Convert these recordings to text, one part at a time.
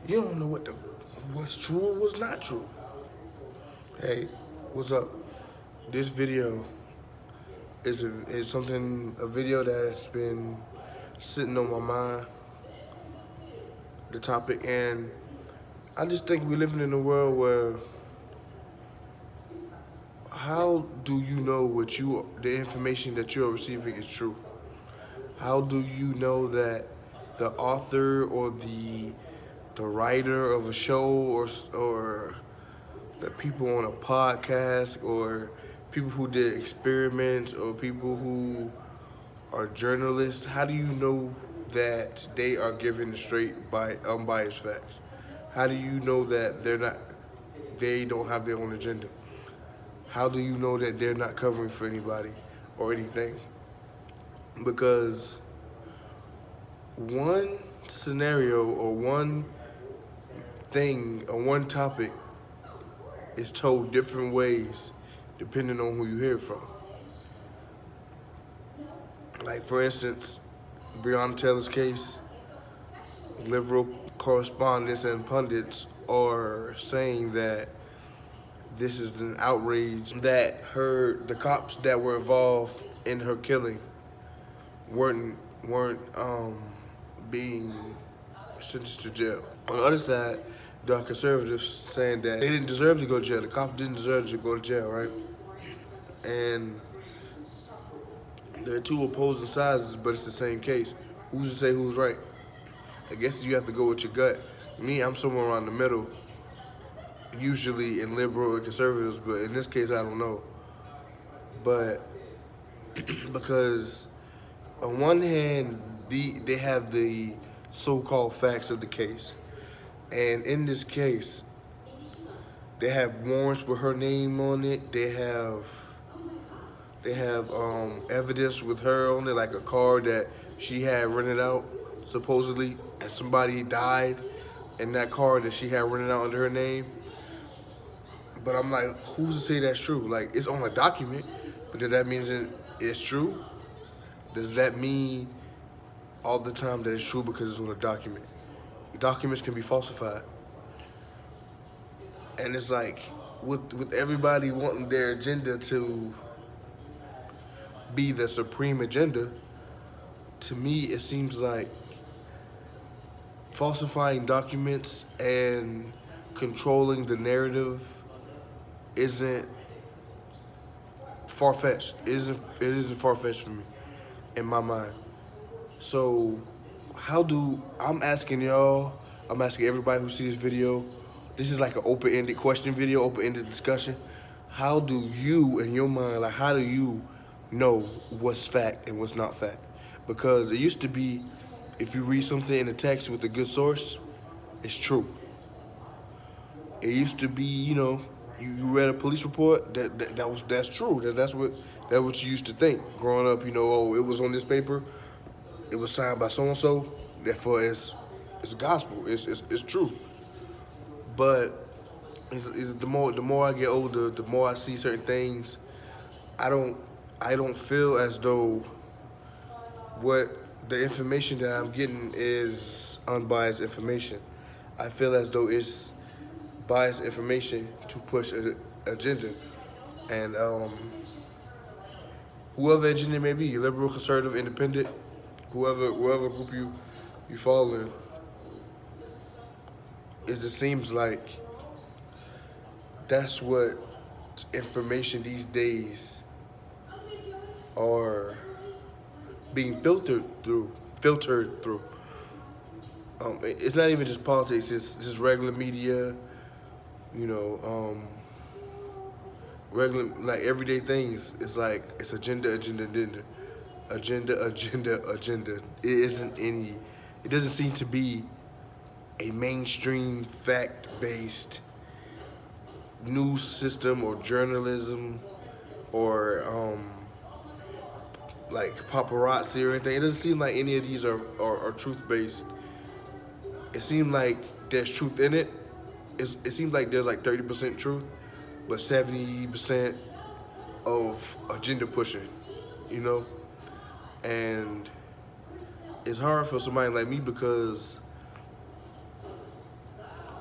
You don't know what's true and what's not true. Hey, what's up? This video is a video that's been sitting on my mind, the topic, and I just think we're living in a world where how do you know the information that you're receiving is true? How do you know that the author or the writer of a show or the people on a podcast or people who did experiments or people who are journalists, how do you know that they are giving the straight by unbiased facts? How do you know that they don't have their own agenda? How do you know that they're not covering for anybody or anything? Because one scenario or one thing or one topic is told different ways depending on who you hear it from. Like, for instance, Breonna Taylor's case, liberal correspondents and pundits are saying that this is an outrage, that the cops that were involved in her killing weren't being sentenced to jail. On the other side, there are conservatives saying that they didn't deserve to go to jail. The cops didn't deserve to go to jail, right? And there are two opposing sides, but it's the same case. Who's to say who's right? I guess you have to go with your gut. Me, I'm somewhere around the middle, usually in liberal and conservatives, but in this case, I don't know. But because on one hand, they have the so-called facts of the case, and in this case, they have warrants with her name on it. They have evidence with her on it, like a car that she had rented out, supposedly, and somebody died in that car that she had rented out under her name. But I'm like, who's to say that's true? Like, it's on a document, but does that mean that it's true? Does that mean all the time that it's true because it's on a document? Documents can be falsified. And it's like, with everybody wanting their agenda to be the supreme agenda, to me it seems like falsifying documents and controlling the narrative isn't far-fetched. It isn't far-fetched for me, in my mind. So I'm asking y'all, I'm asking everybody who sees this video, this is like an open-ended question video, open-ended discussion. How do you, in your mind, like how do you know what's fact and what's not fact? Because it used to be, if you read something in the text with a good source, it's true. It used to be, you read a police report, that's true. That's what you used to think growing up. Oh, it was on this paper, it was signed by so and so. Therefore, it's gospel. It's true. But the more I get older, the more I see certain things. I don't I don't feel as though what the information that I'm getting is unbiased information. I feel as though it's biased information to push an agenda, and whoever agenda may be, liberal, conservative, independent, whoever group you fall in, it just seems like that's what information these days are being filtered through. It's not even just politics; it's just regular media. You know, regular like everyday things. It's like it's agenda. It isn't any. It doesn't seem to be a mainstream fact-based news system or journalism or like paparazzi or anything. It doesn't seem like any of these are truth-based. It seems like there's truth in it. It seems like there's like 30% truth, but 70% of agenda pushing, you know? And it's hard for somebody like me because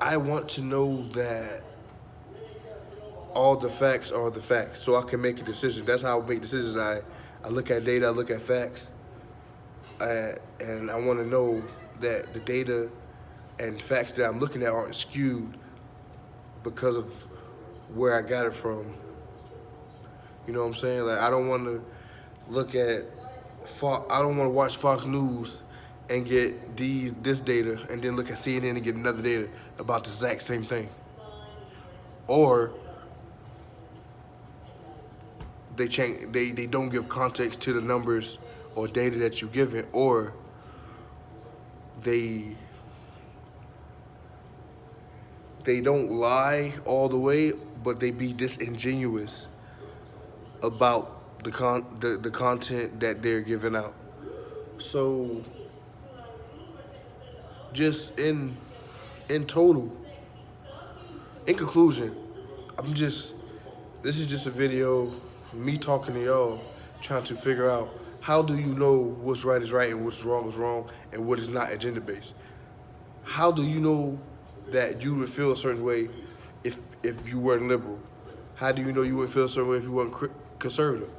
I want to know that all the facts are the facts, so I can make a decision. That's how I make decisions. I look at data, I look at facts, and I want to know that the data and facts that I'm looking at aren't skewed because of where I got it from. You know what I'm saying? Like, I don't want to look at I don't want to watch Fox News and get this data, and then look at CNN and get another data about the exact same thing. Or they don't give context to the numbers or data that you give it, or they don't lie all the way, but they be disingenuous about the content that they're giving out. So just in total, in conclusion, this is just a video, me talking to y'all, trying to figure out how do you know what's right is right and what's wrong is wrong and what is not agenda based. How do you know that you would feel a certain way if you weren't liberal? How do you know you wouldn't feel a certain way if you weren't conservative?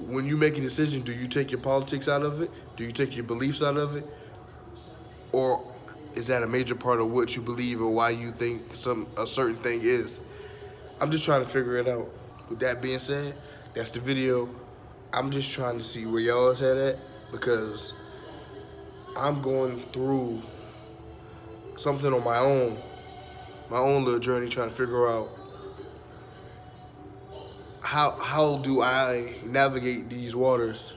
When you make a decision, do you take your politics out of it? Do you take your beliefs out of it? Or is that a major part of what you believe or why you think a certain thing is? I'm just trying to figure it out. With that being said, that's the video. I'm just trying to see where y'all is at because I'm going through something on my own little journey, trying to figure out how do I navigate these waters,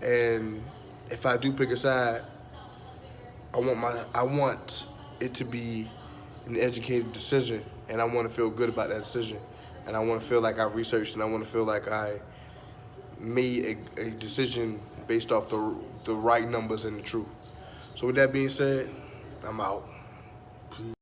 and if I do pick a side, I want it to be an educated decision, and I want to feel good about that decision, and I want to feel like I researched, and I want to feel like I made a decision based off the right numbers and the truth. So with that being said, I'm out.